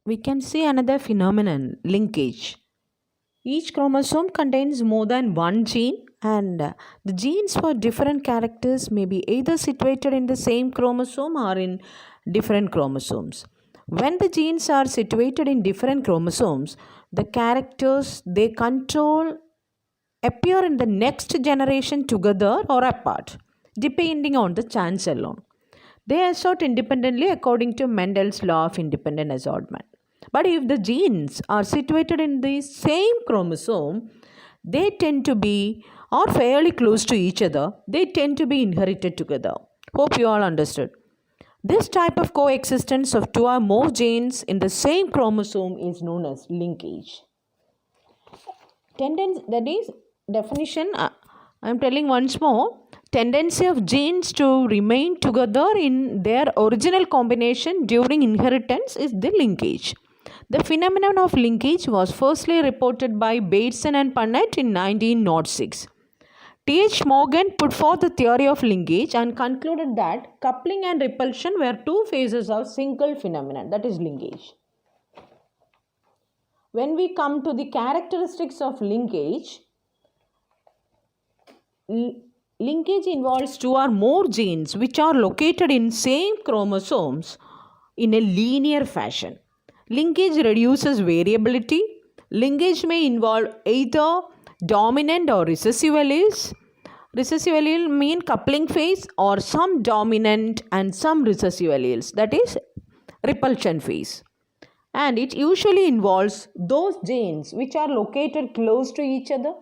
we can see another phenomenon, linkage. Each chromosome contains more than one gene, and the genes for different characters may be either situated in the same chromosome or in different chromosomes. When the genes are situated in different chromosomes, the characters they control appear in the next generation together or apart, depending on the chance alone. They assort independently according to Mendel's law of independent assortment. But if the genes are situated in the same chromosome, they tend to be or fairly close to each other, they tend to be inherited together. Hope you all understood. This type of coexistence of two or more genes in the same chromosome is known as linkage. That is definition. I am telling once more. Tendency of genes to remain together in their original combination during inheritance is the linkage. The phenomenon of linkage was firstly reported by Bateson and Punnett in 1906. T.H. Morgan put forth the theory of linkage and concluded that coupling and repulsion were two phases of single phenomenon, that is linkage. When we come to the characteristics of linkage, linkage involves two or more genes which are located in same chromosomes in a linear fashion. Linkage reduces variability. Linkage may involve either dominant or recessive alleles. Recessive allele mean coupling phase, or some dominant and some recessive alleles, that is repulsion phase. And it usually involves those genes which are located close to each other,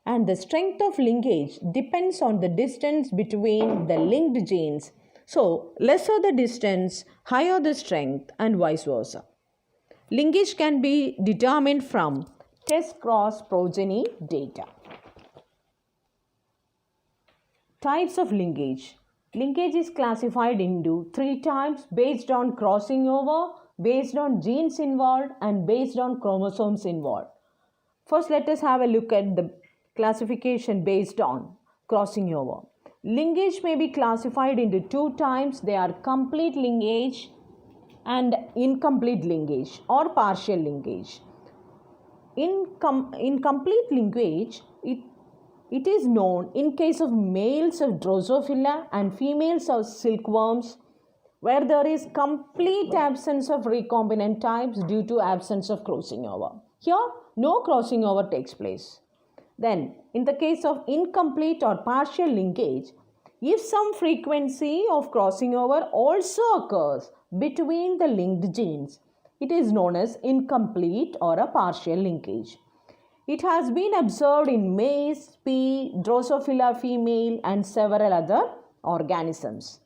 and the strength of linkage depends on the distance between the linked genes. So, lesser the distance, higher the strength, and vice versa. Linkage can be determined from test cross progeny data. Types of linkage. Linkage is classified into 3 types based on crossing over, based on genes involved, and based on chromosomes involved. First, let us have a look at the classification based on crossing over. Linkage may be classified into 2 types. They are complete linkage and incomplete linkage or partial linkage. In complete linkage, it is known in case of males of Drosophila and females of silkworms, where there is complete absence of recombinant types due to absence of crossing over. Here, no crossing over takes place. Then, in the case of incomplete or partial linkage, if some frequency of crossing over also occurs between the linked genes, it is known as incomplete or a partial linkage. It has been observed in maize, pea, Drosophila female, and several other organisms.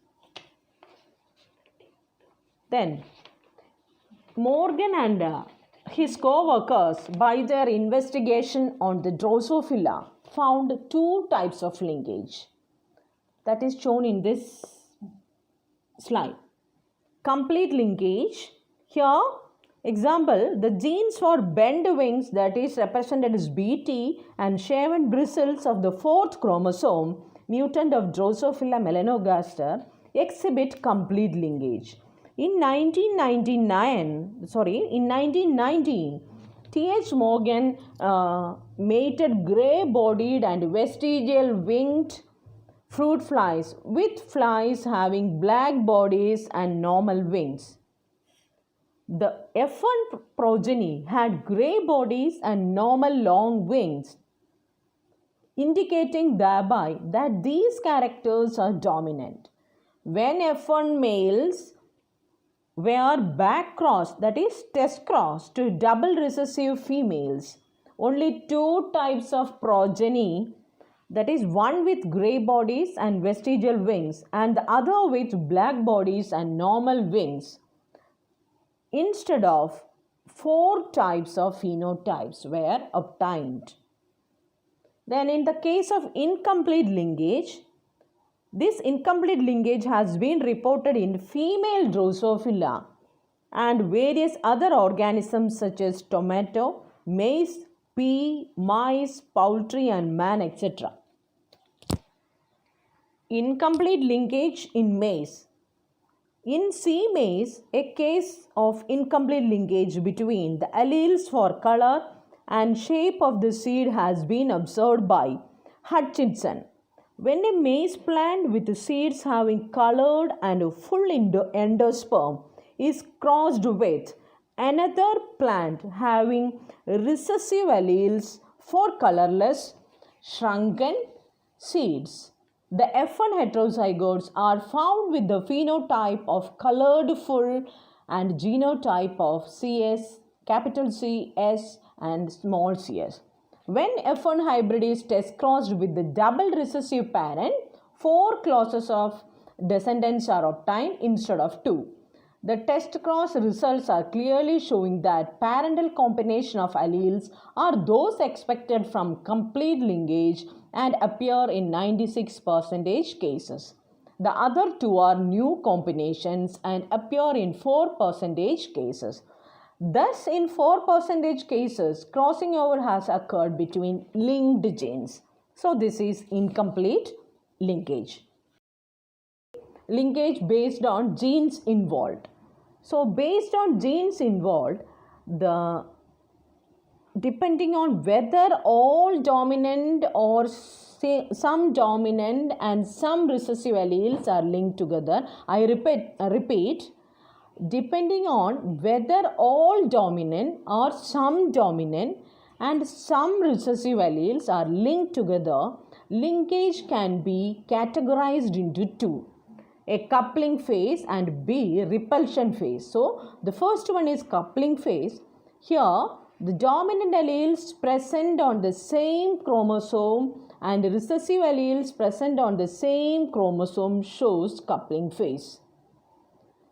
Then, Morgan and his co-workers, by their investigation on the Drosophila, found 2 types of linkage. That is shown in this slide. Complete linkage. Here, example, the genes for bend wings, that is represented as BT, and shaven bristles of the 4th chromosome, mutant of Drosophila melanogaster, exhibit complete linkage. In 1919, T.H. Morgan mated grey-bodied and vestigial winged fruit flies with flies having black bodies and normal wings. The F1 progeny had grey bodies and normal long wings, indicating thereby that these characters are dominant. When F1 males were back crossed, that is test crossed, to double recessive females, only 2 types of progeny, that is one with grey bodies and vestigial wings and the other with black bodies and normal wings, instead of 4 types of phenotypes were obtained. Then in the case of incomplete linkage, this incomplete linkage has been reported in female Drosophila and various other organisms such as tomato, maize, pea, mice, poultry and man, etc. Incomplete linkage in maize. In C maize, a case of incomplete linkage between the alleles for color and shape of the seed has been observed by Hutchinson. When a maize plant with seeds having colored and full endosperm is crossed with another plant having recessive alleles for colorless, shrunken seeds, the F1 heterozygotes are found with the phenotype of colored full and genotype of CS, capital C, S and small cs. When F1 hybrid is test crossed with the double recessive parent, 4 clauses of descendants are obtained instead of 2. The test cross results are clearly showing that parental combination of alleles are those expected from complete linkage and appear in 96% cases. The other two are new combinations and appear in 4% cases. Thus, in 4% cases, crossing over has occurred between linked genes. So, this is incomplete linkage. Linkage based on genes involved. So, based on genes involved, depending on whether all dominant or some dominant and some recessive alleles are linked together, I repeat, depending on whether all dominant or some dominant and some recessive alleles are linked together, linkage can be categorized into two: a coupling phase and B, repulsion phase. So, the first one is coupling phase. Here, the dominant alleles present on the same chromosome and recessive alleles present on the same chromosome shows coupling phase.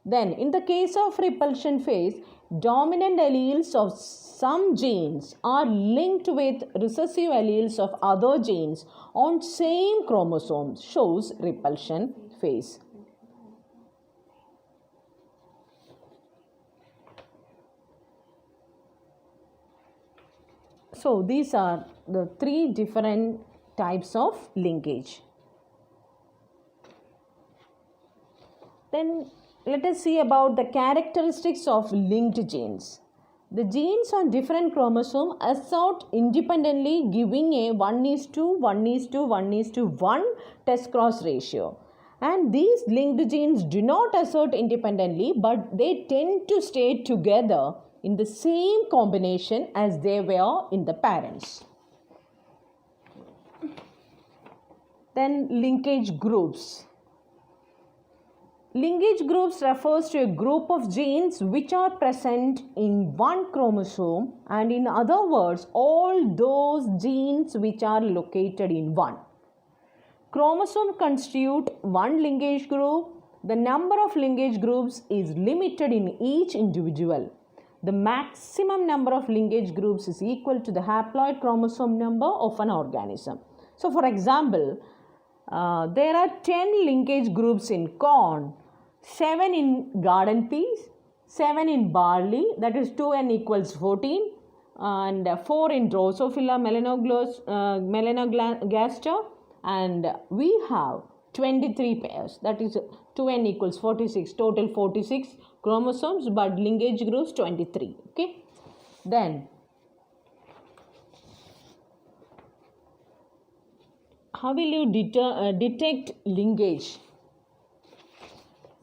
Then, in the case of repulsion phase, dominant alleles of some genes are linked with recessive alleles of other genes on same chromosome shows repulsion phase. So, these are the 3 different types of linkage. Then, let us see about the characteristics of linked genes. The genes on different chromosomes assert independently, giving a 1:1:1:1 test cross ratio. And these linked genes do not assert independently, but they tend to stay together in the same combination as they were in the parents. Then linkage groups. Linkage groups refers to a group of genes which are present in one chromosome, and in other words, all those genes which are located in one chromosome constitute one linkage group. The number of linkage groups is limited in each individual. The maximum number of linkage groups is equal to the haploid chromosome number of an organism. So, for example, there are 10 linkage groups in corn, 7 in garden peas, 7 in barley, that is 2n equals 14, and 4 in Drosophila melanogaster, and we have 23 pairs, that is 2n equals 46, total 46 chromosomes, but linkage groups 23. Okay. Then, how will you detect linkage?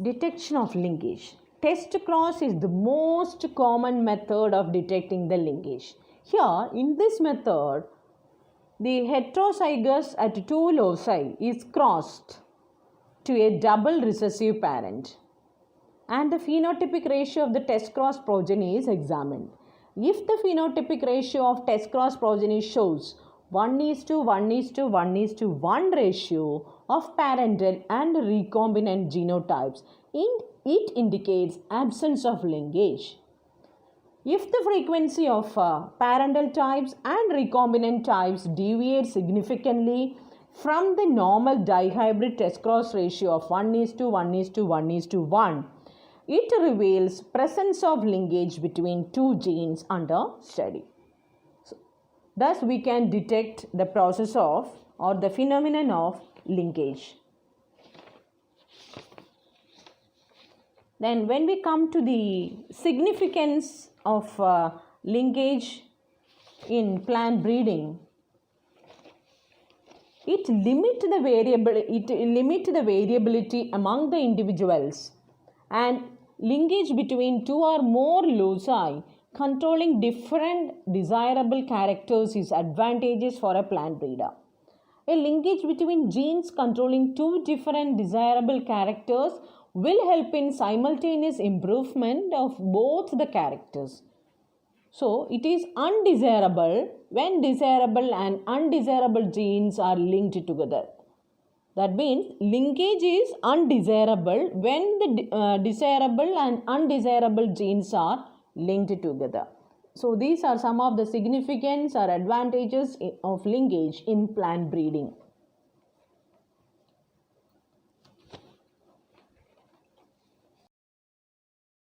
Detection of linkage. Test cross is the most common method of detecting the linkage. Here, in this method, the heterozygous at 2 loci is crossed to a double recessive parent, and the phenotypic ratio of the test cross progeny is examined. If the phenotypic ratio of test cross progeny shows 1:1:1:1 ratio of parental and recombinant genotypes, it indicates absence of linkage. If the frequency of parental types and recombinant types deviates significantly from the normal dihybrid test cross ratio of 1:1:1:1, it reveals presence of linkage between two genes under study. So, thus, we can detect the process of or the phenomenon of linkage. Then when we come to the significance of linkage in plant breeding, it limits the variability among the individuals, and linkage between two or more loci controlling different desirable characters is advantageous for a plant breeder. A linkage between genes controlling two different desirable characters will help in simultaneous improvement of both the characters. So, it is undesirable when desirable and undesirable genes are linked together. That means linkage is undesirable when the desirable and undesirable genes are linked together. So, these are some of the significance or advantages of linkage in plant breeding.